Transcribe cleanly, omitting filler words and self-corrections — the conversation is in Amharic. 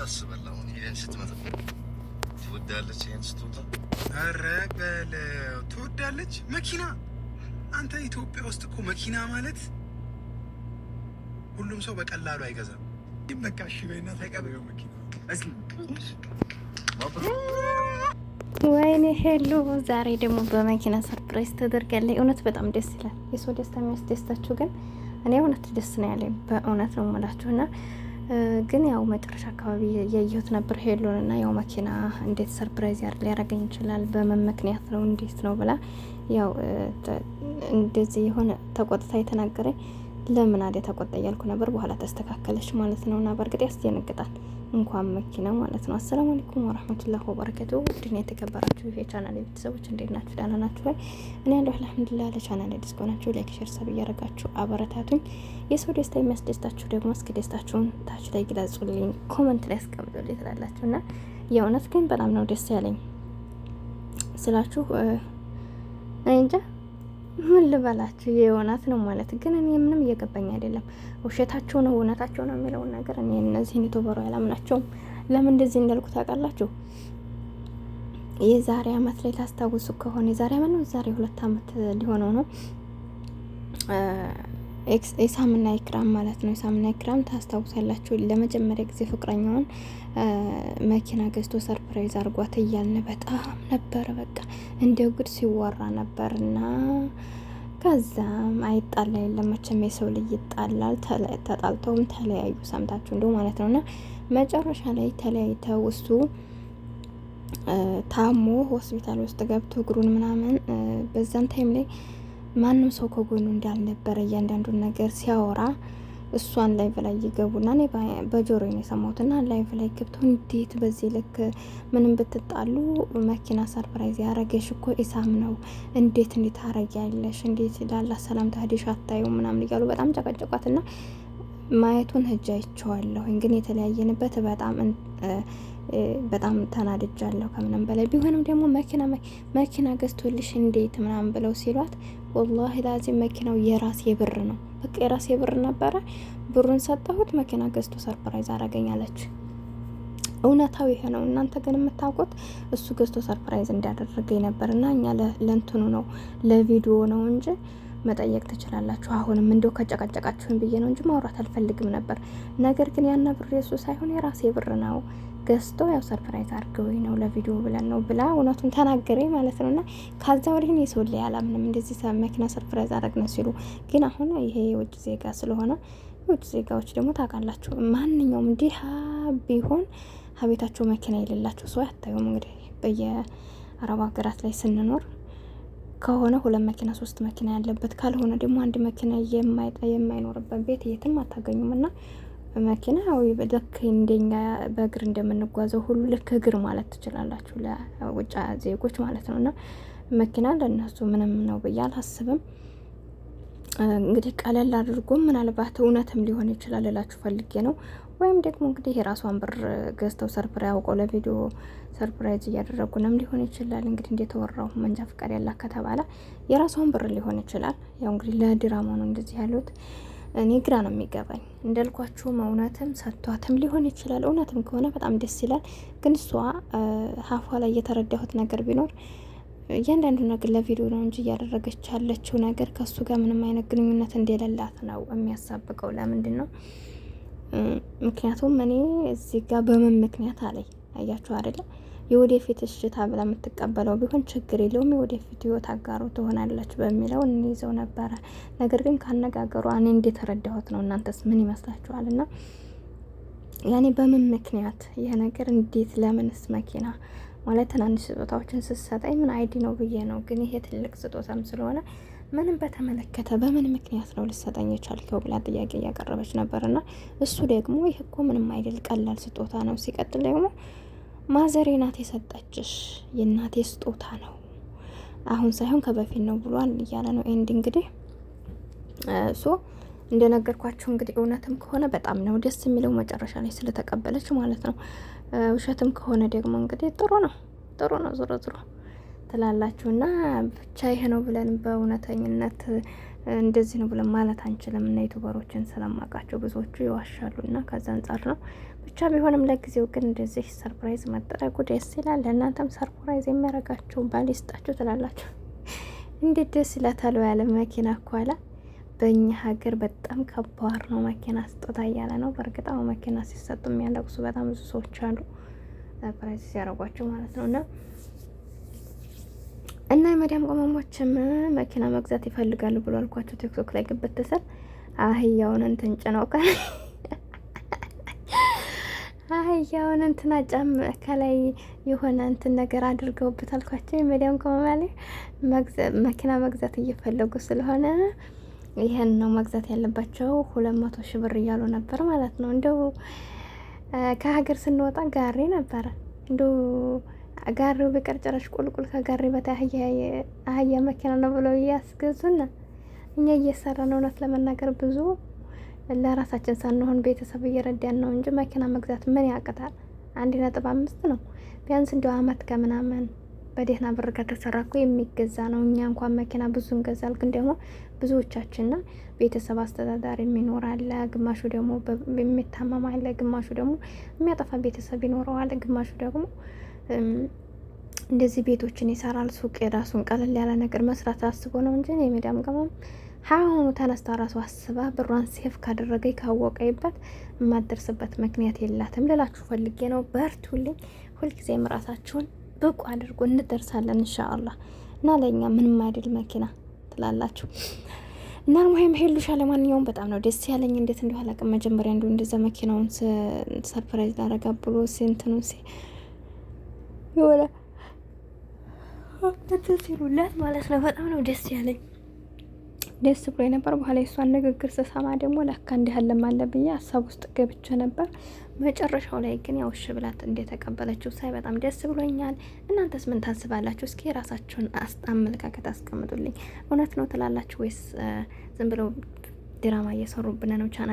ታስባለህ? አሁን ሄደን ስትመጣ ትወዳለች ይሄን ስትወጣ። ኧረ በለው ትወዳለች መኪና። አንተ ኢትዮጵያ ውስጥ እኮ መኪና ማለት ሁሉም ሰው በቀላሉ አይገዛም። ይመካ እሺ በይና ተቀበለው መኪና። ወይኔ ሄሉ ዛሬ ደግሞ በመኪና ሰርፕራይዝ ተደርጋለች። እውነት በጣም ደስ ይላል። የሰው ደስታ የሚያስደስታችሁ ግን እኔ እውነት ደስ ነው ያለኝ፣ በእውነት ነው የምላችሁና ግን ያው መጨረሻ አካባቢ ያየሁት ነበር ሄሉን እና ያው መኪና እንዴት ሰርፕራይዝ ሊያደርገኝ ይችላል? በምን ምክንያት ነው? እንዴት ነው ብላ ያው እንደዚህ የሆነ ተቆጥታ የተናገረኝ ለምን አደ ተቆጣ እያልኩ ነበር። በኋላ ተስተካከለች ማለት ነው። እና በእርግጥ ያስደነግጣል እንኳን መኪና ማለት ነው። አሰላሙ አለይኩም ወራህመቱላሂ ወበረካቱ። ውድና የተከበራችሁ የቻናል ቤተሰቦች እንዴት ናችሁ? ደህና ናችሁ ወይ? እኔ ያለሁ አልሐምዱሊላህ። ለቻናል አዲስ ከሆናችሁ ላይክ፣ ሼር፣ ሰብ እያደረጋችሁ አበረታቱኝ። የሰው ደስታ የሚያስደስታችሁ ደግሞ እስኪ ደስታችሁን ታች ላይ ግለጹልኝ፣ ኮመንት ላይ አስቀምጡልኝ ትላላችሁና የእውነት ግን በጣም ነው ደስ ያለኝ ስላችሁ እንጃ ምን ልበላችሁ የእውነት ነው ማለት ግን እኔ ምንም እየገባኝ አይደለም። ውሸታቸው ነው እውነታቸው ነው የሚለውን ነገር እኔ እነዚህን ዩቲዩበሮች አላምናቸውም። ለምን እንደዚህ እንዳልኩ ታውቃላችሁ? የዛሬ አመት ላይ ታስታውሱ ከሆነ የዛሬ አመት ነው ዛሬ 2 አመት ሊሆነው ነው ኢሳምና ኢክራም ማለት ነው። ኢሳምና ኢክራም ታስታውሳላችሁ? ለመጀመሪያ ጊዜ ፍቅረኛውን መኪና ገዝቶ ሰርፕራይዝ አርጓት እያልን በጣም ነበረ በቃ እንደ ጉድ ሲወራ ነበርና ከዛም አይጣላ የለም መቼም የሰው ልጅ ይጣላል። ተጣልተውም ተለያዩ ሰምታችሁ እንደው ማለት ነውና መጨረሻ ላይ ተለያይተው እሱ ታሞ ሆስፒታል ውስጥ ገብቶ እግሩን ምናምን በዛን ታይም ላይ ማንም ሰው ከጎኑ እንዳልነበረ እያንዳንዱን ነገር ሲያወራ እሷን ላይቭ ላይ ይገቡና እኔ በጆሮ ነው የሰማሁትና ላይቭ ላይ ገብተው እንዴት በዚህ ልክ ምንም ብትጣሉ መኪና ሰርፕራይዝ ያረገሽ እኮ ኢሳም ነው፣ እንዴት ታረጊያለሽ? እንዴት ላላ ሰላም ታዲሽ አታዩ ምናምን እያሉ በጣም ጨቀጨቋትና ማየቱን ህጃ ይቸዋለሁ። ግን የተለያየንበት በጣም ተናድጃለሁ ከምንም በላይ ቢሆንም ደግሞ መኪና ገዝቶልሽ እንዴት ምናምን ብለው ሲሏት ወላሂ ላዚም መኪናው የራሴ ብር ነው፣ በቃ የራሴ ብር ነበረ፣ ብሩን ሰጠሁት፣ መኪና ገዝቶ ሰርፕራይዝ አረገኛለች። እውነታው ይሄ ነው። እናንተ ግን የምታውቁት እሱ ገዝቶ ሰርፕራይዝ እንዳደረገኝ ነበርና እኛ ለእንትኑ ነው ለቪዲዮ ነው እንጂ መጠየቅ ትችላላችሁ። አሁንም እንደው ከጨቀጨቃችሁን ብዬ ነው እንጂ ማውራት አልፈልግም ነበር። ነገር ግን ያና ብር የሱ ሳይሆን የራሴ ብር ነው ገዝቶ ያው ሰርፕራይዝ አድርገውኝ ነው ለቪዲዮ ብለን ነው ብላ እውነቱን ተናገረኝ ማለት ነውና ከዛ ወዲህ ነው ሰው ላይ አላምንም እንደዚህ መኪና ሰርፕራይዝ አደረግን ሲሉ። ግን አሁን ይሄ የውጭ ዜጋ ስለሆነ የውጭ ዜጋዎች ደግሞ ታውቃላችሁ ማንኛውም ዲሃ ቢሆን ሀቤታቸው መኪና የሌላቸው ሰው አታዩም። እንግዲህ በየአረብ ሀገራት ላይ ስንኖር ከሆነ 2 መኪና 3 መኪና ያለበት ካልሆነ ደግሞ አንድ መኪና የማይኖርበት ቤት የትም አታገኙም። እና መኪና ልክ እንደኛ በእግር እንደምንጓዘው ሁሉ ልክ እግር ማለት ትችላላችሁ ለውጭ ዜጎች ማለት ነው። እና መኪና ለእነሱ ምንም ነው ብዬ አላስብም። እንግዲህ ቀለል አድርጎ ምናልባት እውነትም ሊሆን ይችላል እላችሁ ፈልጌ ነው። ወይም ደግሞ እንግዲህ የራሷን ብር ገዝተው ሰርፕራይዝ አውቀው ለቪዲዮ ሰርፕራይዝ እያደረጉንም ሊሆን ይችላል። እንግዲህ እንደተወራው መንጃ ፍቃድ ያላት ከተባለ የራሷን ብር ሊሆን ይችላል። ያው እንግዲህ ለድራማ ነው እንደዚህ ያሉት። እኔ ግራ ነው የሚገባኝ እንዳልኳችሁ እውነትም ሰጥቷትም ሊሆን ይችላል። እውነትም ከሆነ በጣም ደስ ይላል። ግን እሷ ሀፏ ላይ የተረዳሁት ነገር ቢኖር እያንዳንዱ ነገር ለቪዲዮ ነው እንጂ እያደረገች ያለችው ነገር ከሱ ጋር ምንም አይነት ግንኙነት እንደሌላት ነው የሚያሳብቀው። ለምንድን ነው? ምክንያቱም እኔ እዚህ ጋር በምን ምክንያት አለኝ አያችሁ አይደለ? የወደፊት እሽታ ብላ የምትቀበለው ቢሆን ችግር የለውም፣ የወደፊት ህይወት አጋሩ ትሆናለች በሚለው እንይዘው ነበረ። ነገር ግን ካነጋገሯ እኔ እንደተረዳሁት ነው። እናንተስ ምን ይመስላችኋል? እና ያኔ በምን ምክንያት ይሄ ነገር እንዴት ለምንስ መኪና ማለት ትናንሽ ስጦታዎችን ስትሰጠኝ ምን አይዲ ነው ብዬ ነው። ግን ይሄ ትልቅ ስጦታም ስለሆነ ምንም በተመለከተ በምን ምክንያት ነው ልሰጠኝ የቻልከው ብላ ጥያቄ እያቀረበች ነበርና እሱ ደግሞ ይሄ እኮ ምንም አይደል ቀላል ስጦታ ነው። ሲቀጥል ደግሞ ማዘሬ ናት የሰጠችሽ፣ የእናቴ ስጦታ ነው አሁን ሳይሆን ከበፊት ነው ብሏል እያለ ነው። ኤንድ እንግዲህ እንደነገርኳችሁ እንግዲህ እውነትም ከሆነ በጣም ነው ደስ የሚለው መጨረሻ ላይ ስለተቀበለች ማለት ነው። ውሸትም ከሆነ ደግሞ እንግዲህ ጥሩ ነው ዞሮ ትላላችሁና ብቻ ይሄ ነው ብለን በእውነተኝነት እንደዚህ ነው ብለን ማለት አንችልም። እና ዩቱበሮችን ስለማውቃቸው ብዙዎቹ ይዋሻሉ እና ከዛ አንጻር ነው። ብቻ ቢሆንም ለጊዜው ግን እንደዚህ ሰርፕራይዝ መደረጉ ደስ ይላል። ለእናንተም ሰርፕራይዝ የሚያደርጋችሁ ባል ይስጣችሁ ትላላችሁ። እንዴት ደስ ይላታል። ያለ መኪና እኮ አለ። በእኛ ሀገር በጣም ከባድ ነው መኪና ስጦታ እያለ ነው። በእርግጥ መኪና ሲሰጡ የሚያለቅሱ በጣም ብዙ ሰዎች አሉ፣ ሰርፕራይዝ ሲያደርጓቸው ማለት ነው። እና የመዲያም ቅመሞችም መኪና መግዛት ይፈልጋሉ ብሎ አልኳቸው። ቲክቶክ ላይ ግብት ስል አህያውን እንትን ጭነው አህያውን እንትን አጫም ከላይ የሆነ እንትን ነገር አድርገውበት አልኳቸው። የመዲያም ቅመማ ላይ መኪና መግዛት እየፈለጉ ስለሆነ ይሄን ነው መግዛት ያለባቸው 200 ሺህ ብር እያሉ ነበር ማለት ነው። እንደው ከሀገር ስንወጣ ጋሪ ነበረ እንደው ጋሪው ቢቀር ጭራሽ ቁልቁል ከጋሪ በታይ አህያ መኪና ነው ብለው እያስገዙና እኛ እየሰራን እውነት ለመናገር ብዙ ለራሳችን ሳንሆን ቤተሰብ እየረዳን ነው እንጂ መኪና መግዛት ምን ያቅታል? 1.5 ነው ቢያንስ እንደው አመት ከምናምን በደህና ብር ከተሰራ እኮ የሚገዛ ነው። እኛ እንኳን መኪና ብዙ እንገዛል፣ ግን ደግሞ ብዙዎቻችን ቤተሰብ አስተዳዳሪ የሚኖር አለ፣ ግማሹ ደግሞ የሚታመም አለ፣ ግማሹ ደግሞ የሚያጠፋ ቤተሰብ ይኖረዋል፣ ግማሹ ደግሞ እንደዚህ ቤቶችን ይሰራል። ሱቅ የራሱን ቀለል ያለ ነገር መስራት አስቦ ነው እንጂ የመዳም ቅመም ሀሁኑ ተነስታ ራሱ አስባ ብሯን ሴፍ ካደረገኝ ካወቀይበት የማደርስበት ምክንያት የላትም ልላችሁ ፈልጌ ነው። በርቱልኝ። ሁልጊዜም ራሳችሁን ብቁ አድርጎ እንደርሳለን ኢንሻአላህ። እና ለኛ ምንም አይደል መኪና ትላላችሁ። እና ሙሂም ሄሉሻ ለማንኛውም በጣም ነው ደስ ያለኝ። እንዴት እንደው አላውቅም። መጀመሪያ እንደው እንደዛ መኪናውን ሰርፕራይዝ ላደረጋ ብሎ ሲንትኑ ይወላ ሲሉላት ማለት ነው። በጣም ነው ደስ ያለኝ። ደስ ብሎ ነበር። በኋላ የሷን ንግግር ስሰማ ደግሞ ለካ እንዲህ አለም አለ ብዬ ሀሳብ ውስጥ ገብቼ ነበር። መጨረሻው ላይ ግን ያው እሺ ብላት እንደተቀበለችው ሳይ በጣም ደስ ብሎኛል። እናንተስ ምን ታስባላችሁ? እስኪ የራሳችሁን አመለካከት አስቀምጡልኝ። እውነት ነው ትላላችሁ ወይስ ዝም ብለው ድራማ እየሰሩብን ነው ቻናል